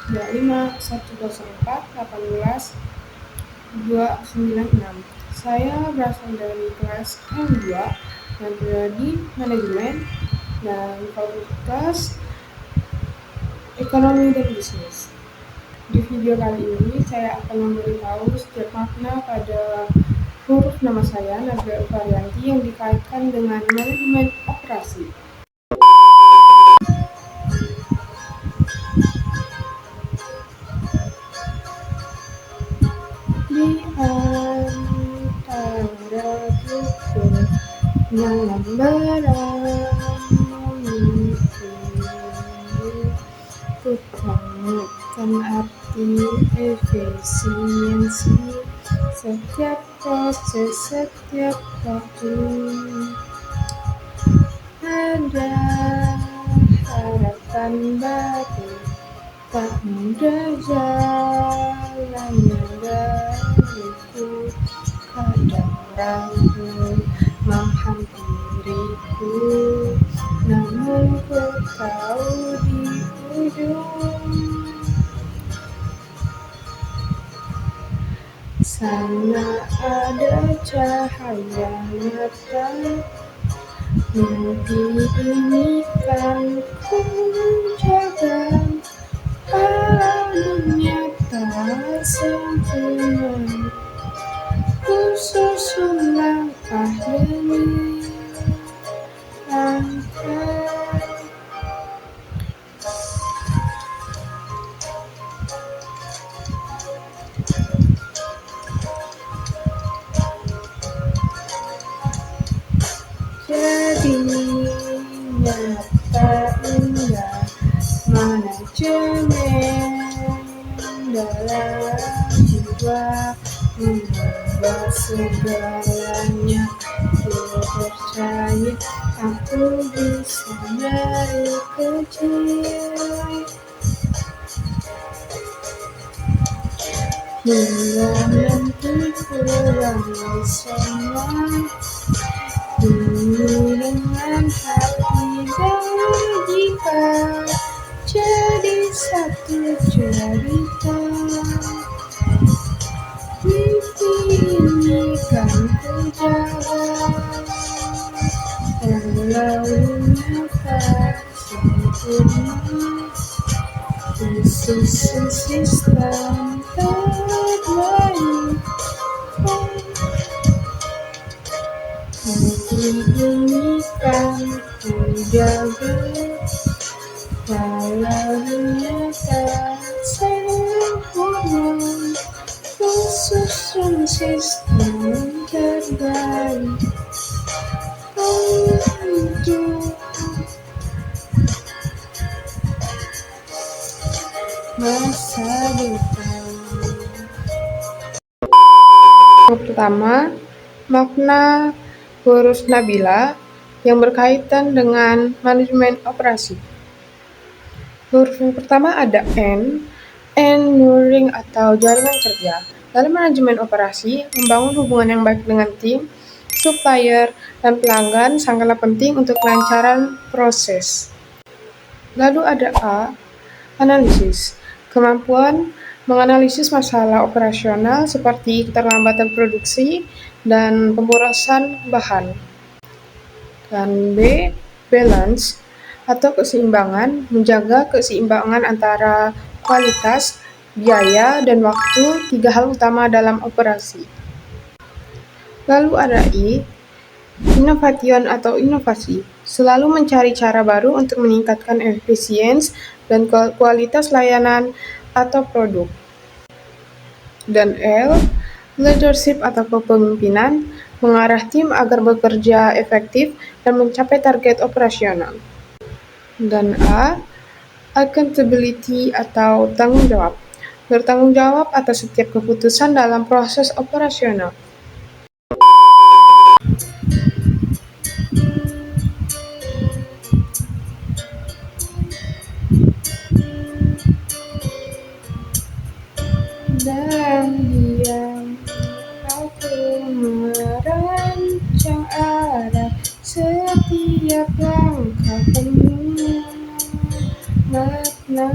25 104 18 296. Saya berasal dari kelas M2 dan prodi manajemen dan fakultas ekonomi dan bisnis. Di video kali ini saya akan memberitahu setiap makna pada huruf nama saya, Nadia Varianti, yang dikaitkan dengan manajemen operasi. Di antara buku yang memberani utamakan arti efisiensi setiap proses, setiap waktu. Ada harapan baru, tak mudah jalannya dariku, kadang ragu menghampiriku, namun ku tahu di ujung sana ada cahaya nyata. Mimpi ini kan ku jaga, walau dunia tak sempurna, ku susun langkah demi langkah. Jadi nyata indah manajemen dalam jiwa, mengubah segalanya. Ku percaya aku bisa dari kecil hingga nanti ku bangga semua. Ini dengan hati dan jika jadi satu cerita, mimpi ini kan ku jaga, walau nyata sempurna, ku susun sistem terbaik. Ini kan ku jaga, walau dunia tak sempurna, ku susun sistem terbaik untuk masa depan. Pertama, makna huruf Nabila yang berkaitan dengan manajemen operasi. Huruf yang pertama ada N enduring atau jaringan kerja. Dalam manajemen operasi, membangun hubungan yang baik dengan tim, supplier, dan pelanggan sangatlah penting untuk kelancaran proses. Lalu ada A, analisis. Kemampuan menganalisis masalah operasional seperti keterlambatan produksi dan pemborosan bahan. Dan B, balance atau keseimbangan, menjaga keseimbangan antara kualitas, biaya, dan waktu, 3 hal utama dalam operasi. Lalu ada I, innovation atau inovasi, selalu mencari cara baru untuk meningkatkan efisiensi dan kualitas layanan atau produk. Dan L, leadership atau kepemimpinan, mengarah tim agar bekerja efektif dan mencapai target operasional. Dan A, accountability atau tanggung jawab, bertanggung jawab atas setiap keputusan dalam proses operasional. Dan diam aku merancang arah setiap langkah penuh makna.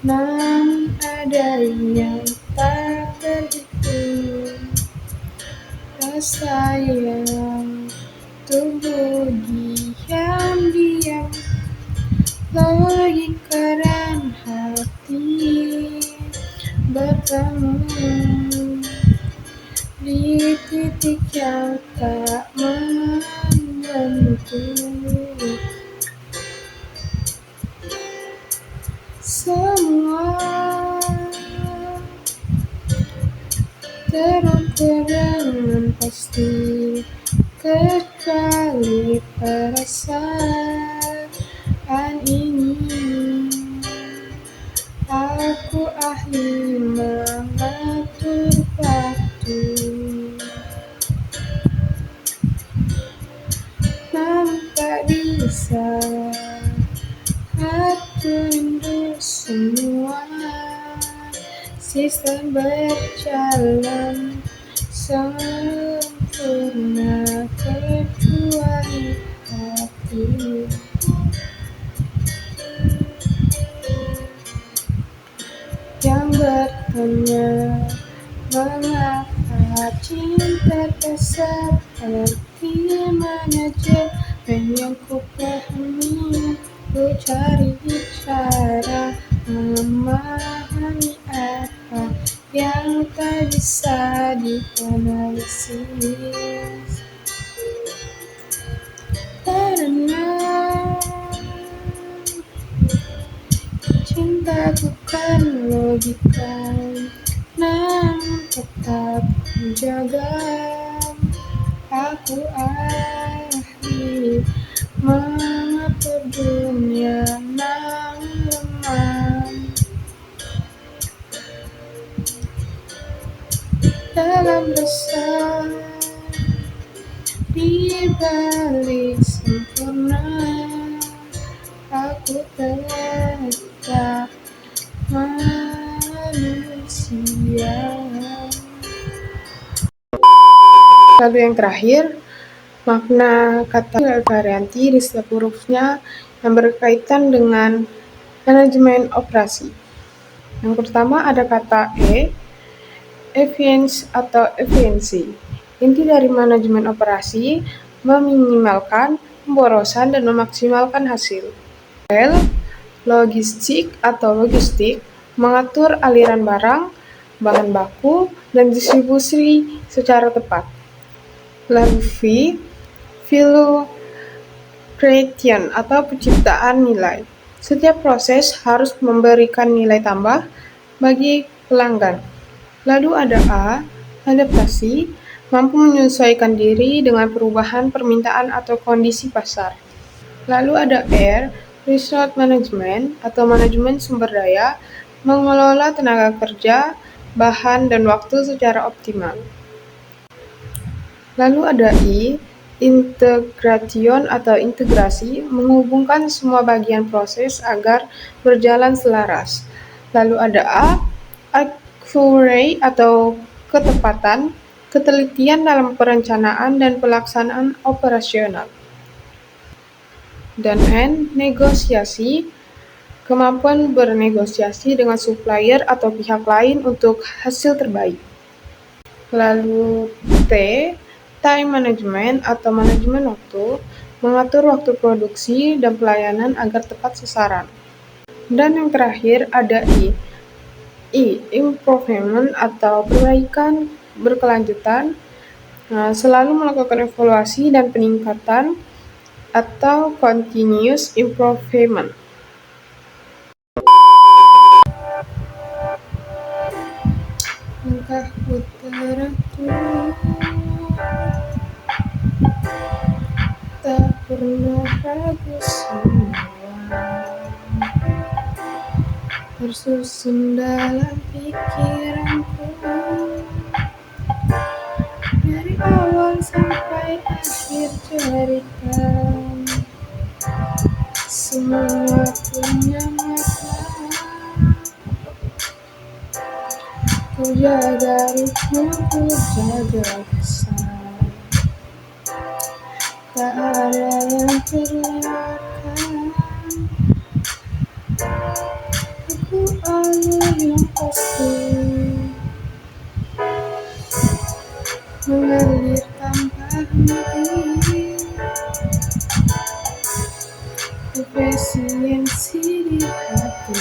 namun ada yang tak terhitung. Rasa yang tumbuh diam-diam, logika dan hati bertemu di titik yang tak menentu. Semua terang-terangan pasti, kecuali perasaan ini. Aku ahli mengatur waktu, namun tak bisa atur rindu semua. Sistem berjalan sempurna kecuali hati yang bertanya, mengapa cinta tak seperti manajemen yang ku pahami. Ku cari cara memahami apa yang tak bisa dianalisis, karena cinta bukan logika, namun tetap menjaga. Aku ahli mengatur dunia namun lemah dalam rasa, di balik sempurna aku tetap manusia. Lalu yang terakhir, makna kata varianti di setiap hurufnya yang berkaitan dengan manajemen operasi. Yang pertama ada kata efisiensi. Inti dari manajemen operasi meminimalkan pemborosan dan memaksimalkan hasil. Logistik, mengatur aliran barang, bahan baku, dan distribusi secara tepat. Lalu value creation atau penciptaan nilai. Setiap proses harus memberikan nilai tambah bagi pelanggan. Lalu ada adaptasi, mampu menyesuaikan diri dengan perubahan permintaan atau kondisi pasar. Lalu ada resource management atau manajemen sumber daya, mengelola tenaga kerja, bahan, dan waktu secara optimal. Lalu ada integration atau integrasi, menghubungkan semua bagian proses agar berjalan selaras. Lalu ada accuracy atau ketepatan, ketelitian dalam perencanaan dan pelaksanaan operasional. Dan negosiasi, kemampuan bernegosiasi dengan supplier atau pihak lain untuk hasil terbaik. Lalu time management atau manajemen waktu, mengatur waktu produksi dan pelayanan agar tepat sasaran. Dan yang terakhir ada improvement atau perbaikan berkelanjutan, selalu melakukan evaluasi dan peningkatan atau continuous improvement. Langkahku teratur, tak pernah ragu semua, tersusun dalam pikiranku, dari awal sampai akhir cerita, semua punya makna. Ku jaga ritme, ku jaga kesan, tak ada yang terlewatkan. Aku alur yang pasti mengalir tanpa henti, efisiensi di hati,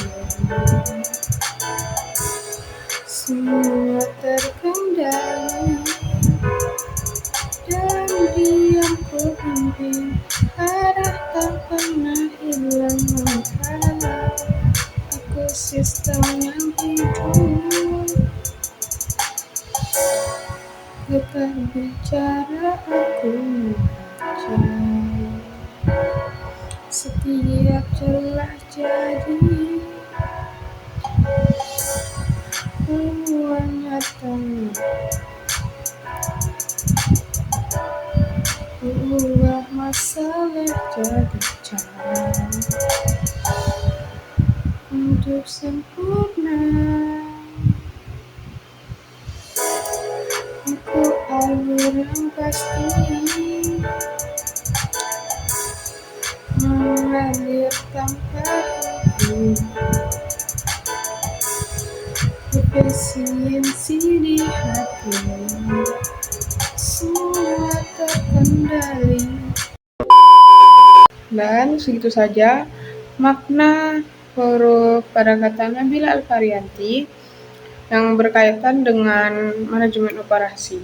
semua terkendali dan diam ku pimpin arah tak pernah hilang menghalang aku sistem yang hidup. Getar bicara aku membaca setiap celah jadi peluang nyata, ubah masalah jadi cara untuk sempurna. Aku alur yang pasti mengalir tanpa henti, efisiensi di hati, semua terkendali. Dan segitu saja makna huruf pada kata Nabila Alfarianti yang berkaitan dengan manajemen operasi.